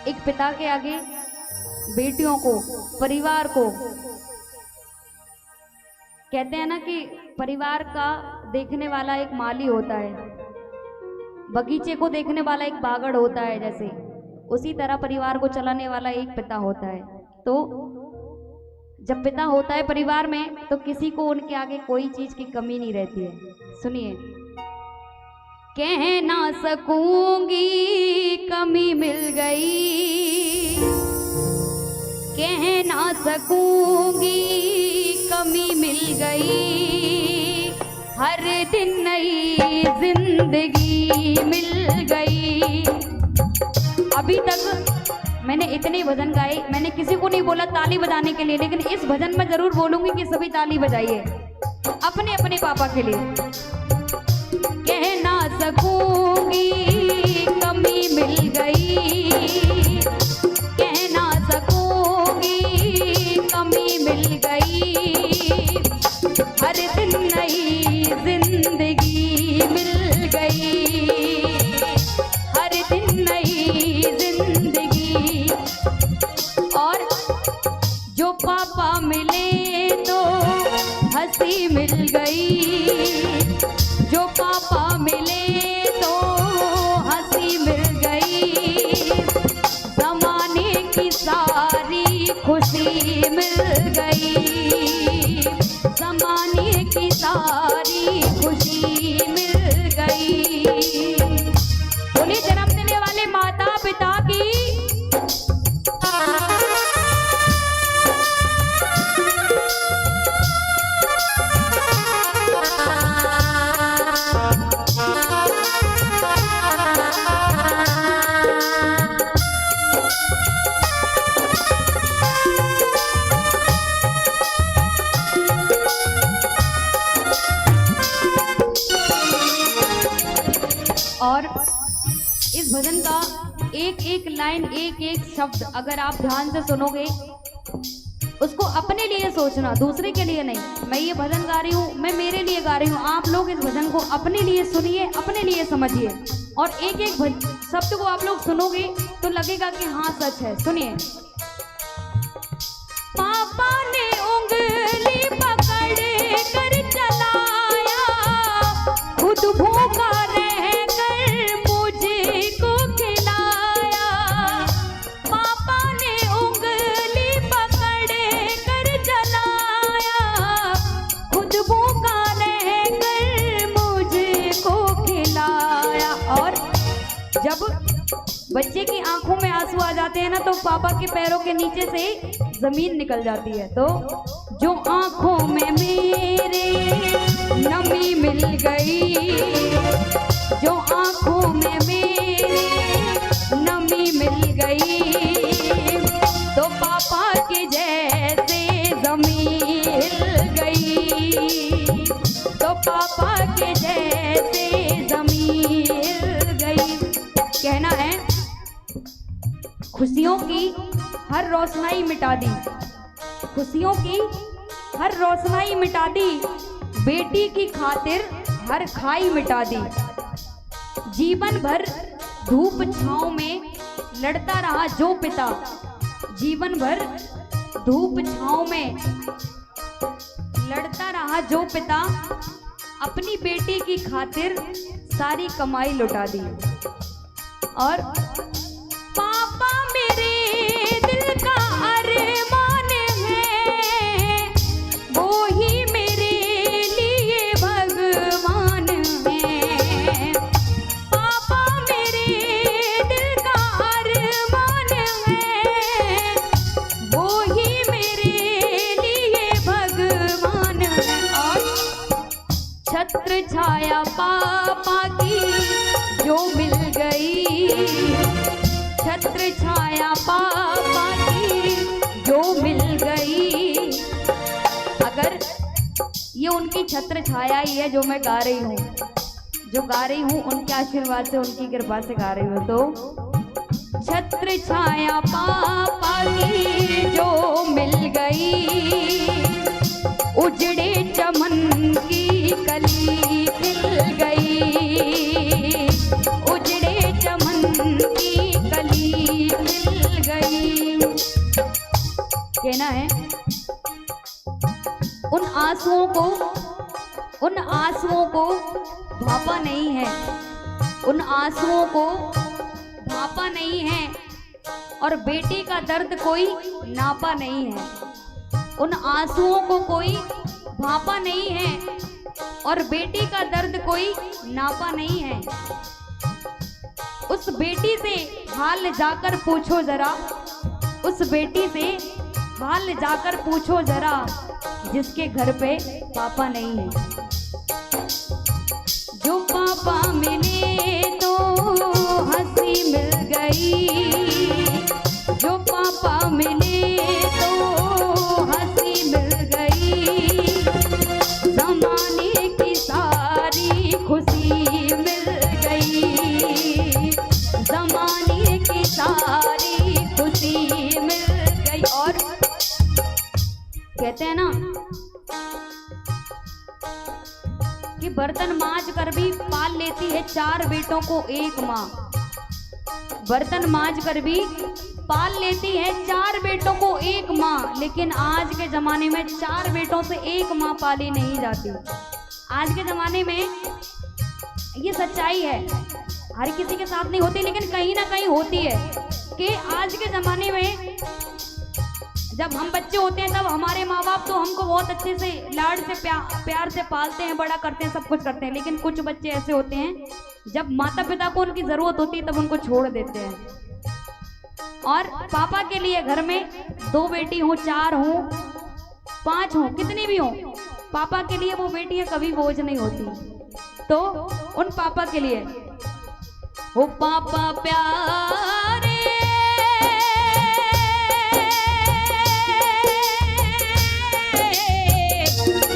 एक पिता के आगे बेटियों को, परिवार को, कहते हैं ना कि परिवार का देखने वाला एक माली होता है, बगीचे को देखने वाला एक बागड़ होता है, जैसे उसी तरह परिवार को चलाने वाला एक पिता होता है। तो जब पिता होता है परिवार में तो किसी को उनके आगे कोई चीज की कमी नहीं रहती है। सुनिए, कह ना सकूंगी कमी मिल गई, कह ना सकूंगी कमी मिल गई, हर दिन नई जिंदगी मिल गई। अभी तक मैंने इतने भजन गाए, मैंने किसी को नहीं बोला ताली बजाने के लिए, लेकिन इस भजन में जरूर बोलूंगी कि सभी ताली बजाइए अपने अपने पापा के लिए। कह ना सकूंगी कमी मिल गई, कह ना सकूंगी कमी मिल गई, हर दिन नई जिंदगी मिल गई, हर दिन नई जिंदगी। और जो पापा मिले तो हंसी मिल गई, जो पापा मिले तो हंसी मिल गई, ज़माने की सारी खुशी मिल गई, ज़माने की सारी खुशी मिल गई। बोलिए जन्म देने वाले माता पिता की। और इस भजन का एक एक लाइन, एक एक शब्द अगर आप ध्यान से सुनोगे, उसको अपने लिए सोचना, दूसरे के लिए नहीं। मैं ये भजन गा रही हूँ, मैं मेरे लिए गा रही हूँ, आप लोग इस भजन को अपने लिए सुनिए, अपने लिए समझिए, और एक एक शब्द को आप लोग सुनोगे तो लगेगा कि हाँ सच है। सुनिए, पापा ने उंगली पकड़ कर चलाया, खुद भूखा जब बच्चे की आंखों में आंसू आ जाते हैं ना तो पापा के पैरों के नीचे से जमीन निकल जाती है। तो जो आंखों में मेरे नमी मिल गई, जो आंखों में मेरे नमी मिल गई, तो पापा के जैसे जमीन हिल गई, तो पापा के जैसे जमीन हिल गई। कहना है, खुशियों की हर रोशनाई मिटा दी, खुशियों की हर रोशनाई मिटा दी, बेटी की खातिर हर खाई मिटा दी, जीवन भर धूप छांव में लड़ता रहा जो पिता, जीवन भर धूप छांव में लड़ता रहा जो पिता, अपनी बेटी की खातिर सारी कमाई लुटा दी। और पापा मेरे दिल का अरमान है, वो ही मेरे लिए भगवान है, पापा मेरे दिल का अरमान है, वो ही मेरे लिए भगवान है। और छत्र छाया पापा की जो मिल गई, छत्र छाया पापा की जो मिल गई। अगर ये उनकी छत्र छाया ही है जो मैं गा रही हूँ, जो गा रही हूँ उनके आशीर्वाद से, उनकी कृपा से गा रही हूँ, तो छत्र छाया पापा की जो मिल गई, उजड़े चमन की कली खिल गई, उजड़े चमन की कली खिल आंसुओं को भापा नहीं है, उन आंसुओं को भापा नहीं है, और बेटी का दर्द कोई नापा नहीं है। उन आंसुओं को कोई भापा नहीं है और बेटी का दर्द कोई नापा नहीं है। उस बेटी से हाल जाकर पूछो जरा, उस बेटी से हाल जाकर पूछो जरा, जिसके घर पे पापा नहीं है। जो पापा मिले तो हंसी मिल गई, जो पापा मिले तो हंसी मिल गई, ज़माने की सारी खुशी मिल गई, ज़माने की सारी खुशी मिल गई। और कहते हैं ना कि बर्तन मांज कर भी पाल लेती है 4 बेटों को एक माँ। बर्तन मांज कर भी पाल लेती है 4 बेटों को एक माँ, लेकिन आज के जमाने में 4 बेटों से एक माँ पाली नहीं जाती। आज के जमाने में ये सच्चाई है, हर किसी के साथ नहीं होती, लेकिन कहीं ना कहीं होती है कि आज के जमाने में जब हम बच्चे होते हैं तब हमारे माँ बाप तो हमको बहुत अच्छे से लाड से प्यार से पालते हैं, बड़ा करते हैं, सब कुछ करते हैं। लेकिन कुछ बच्चे ऐसे होते हैं जब माता पिता को उनकी जरूरत होती है तब उनको छोड़ देते हैं। और पापा के लिए घर में 2 बेटी हो, 4 हो, 5 हो, कितनी भी हो, पापा के लिए वो बेटियां कभी बोझ नहीं होती। तो उन पापा के लिए वो पापा प्यारे,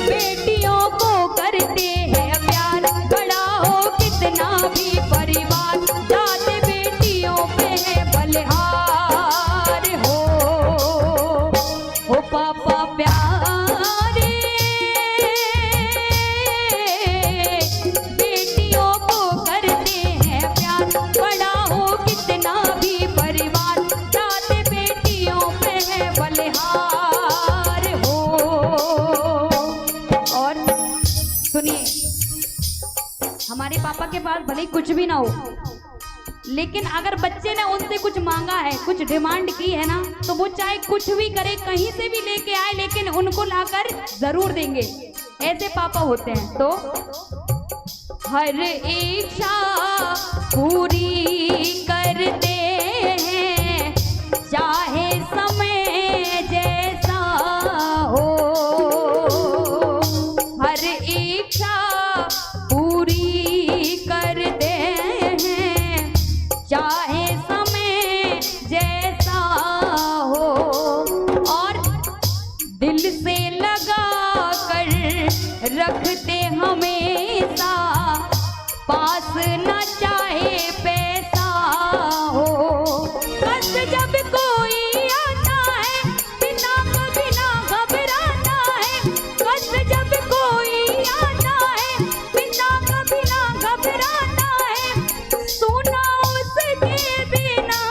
बेटियों को करते हैं प्यार, बड़ा हो कितना भी परिवार, जाते बेटियों पे है बलिहार हो पापा प्यारे, बेटियों को करते हैं प्यार, बड़ा हो कितना भी परिवार, जाते बेटियों पे है बलिहार हो। और सुनिए, हमारे पापा के पास भले ही कुछ भी ना हो, लेकिन अगर बच्चे ने उनसे कुछ मांगा है, कुछ डिमांड की है ना, तो वो चाहे कुछ भी करे, कहीं से भी लेके आए, लेकिन उनको लाकर जरूर देंगे। ऐसे पापा होते हैं। तो हर इच्छा पूरी करते हैं, चाहे समय जैसा हो, हर इच्छा पूरी करते हैं, चाहे समय जैसा हो, और दिल से लगा कर रखते हमेशा, पास न चाहे पैसा हो। कष्ट जब कोई आता है, पिता कभी ना घबराता है, कष्ट जब कोई आता है, पिता कभी ना घबराता है, सुना उसके बिना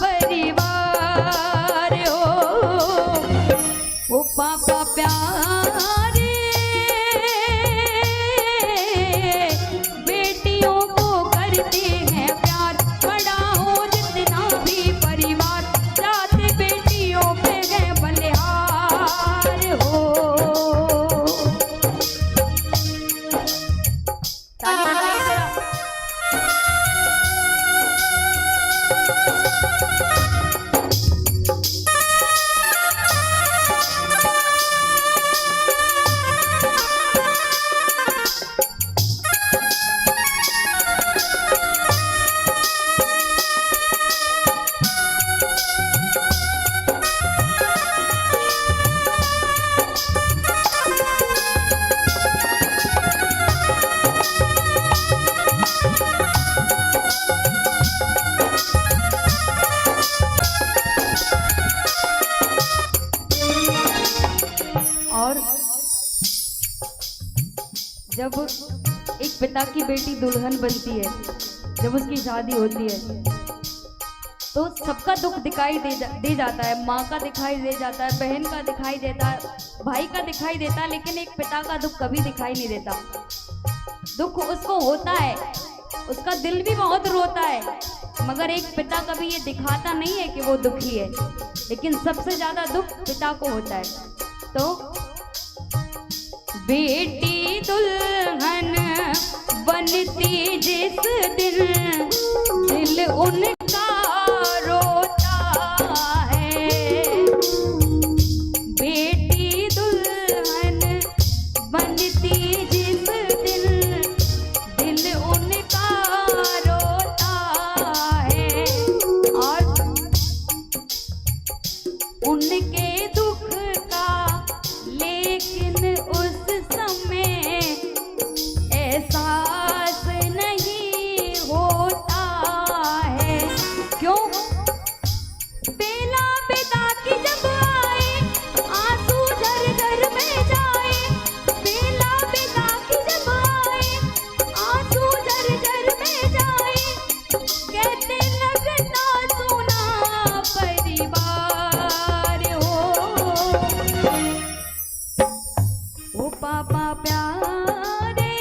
परिवार हो पापा प्यारे, बेटियों को करते हैं प्यार, बड़ा हो जितना भी परिवार, जाते बेटियों पे है बलिहार हो। ताली बजाइए जरा। और जब एक पिता की बेटी दुल्हन बनती है, जब उसकी शादी होती है, तो सबका दुख दिखाई दे जाता है। माँ का दिखाई दे जाता है, बहन का दिखाई देता है, भाई का दिखाई देता, लेकिन एक पिता का दुख कभी दिखाई नहीं देता। दुख उसको होता है, उसका दिल भी बहुत रोता है, मगर एक पिता कभी ये दिखाता नहीं है कि वो दुखी है, लेकिन सबसे ज्यादा दुख पिता को होता है। तो बेटी दुल्हन बनती जिस दिन, दिल उनका रोता है। बेटी दुल्हन बनती जिस दिन, दिल उनका रोता है। और उनके दुख का लेकिन उस समय एहसास नहीं होता है। क्यों? बेला बेदा की जब आए, आंसू झर-झर में जाए। बेला बेदा की जब आए, आंसू झर-झर में जाए। कहते लगता सुना परिवार हो। ओ पापा प्यारे,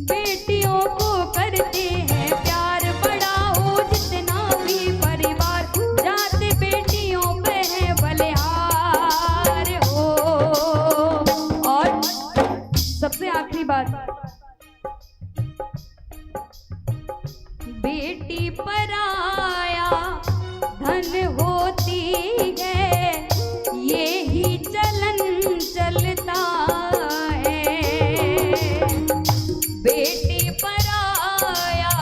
बेटियों को करते हैं प्यार, बड़ा हो जितना भी परिवार, जाते बेटियों पे है बलिहार हो। और सबसे आखिरी बात, बेटी पराया धन होती है, ये ही चलन चलता है। बेटी पराया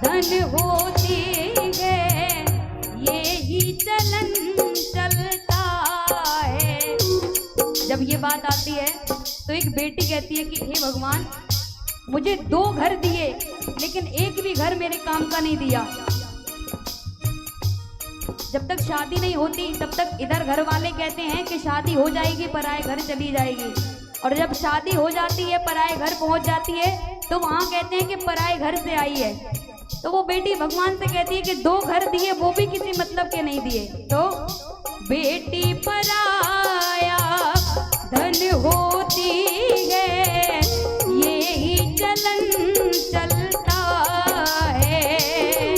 धन होती है, ये ही चलन चलता है। जब ये बात आती है तो एक बेटी कहती है कि हे भगवान, मुझे 2 घर दिए, लेकिन एक भी घर मेरे काम का नहीं दिया। जब तक शादी नहीं होती तब तक इधर घर वाले कहते हैं कि शादी हो जाएगी, पराए घर चली जाएगी, और जब शादी हो जाती है, पराए घर पहुंच जाती है, तो वहां कहते हैं कि पराए घर से आई है। तो वो बेटी भगवान से कहती है कि 2 घर दिए, वो भी किसी मतलब के नहीं दिए। तो बेटी पराया धन होती है, ये ही चलन चलता है।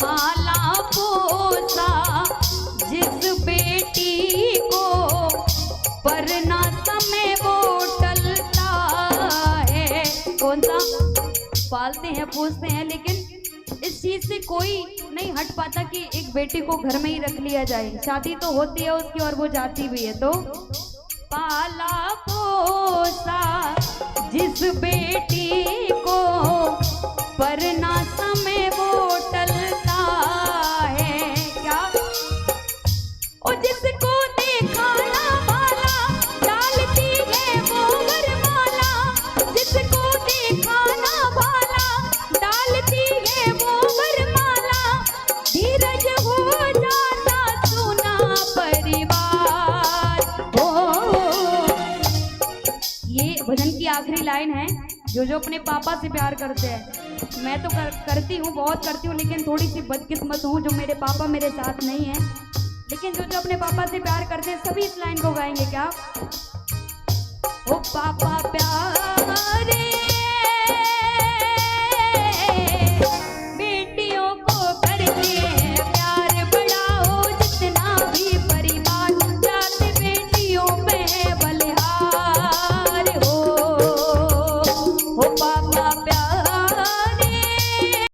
पाला पोसा जिस बेटी को, वरना समय वो टलता है। कौन सा? पालते हैं, पूछते हैं, लेकिन इस चीज से कोई नहीं हट पाता कि एक बेटी को घर में ही रख लिया जाए। शादी तो होती है उसकी और वो जाती भी है। तो पाला पोसा जिस बेटी को, वरना समय वो टलता है। क्या? और जिसको देखा ना भाला, डालती है वो वरमाला। जिसको देखा ना भाला, डालती है वो वरमाला। धीरज हो जाता सुना परिवार हो। ये भजन की आखिरी लाइन है। जो अपने पापा से प्यार करते हैं, मैं तो करती हूँ, बहुत करती हूँ, लेकिन थोड़ी सी बदकिस्मत हूँ जो मेरे पापा मेरे साथ नहीं है। लेकिन जो अपने पापा से प्यार करते हैं सभी इस लाइन को गाएंगे। क्या? ओ पापा प्यार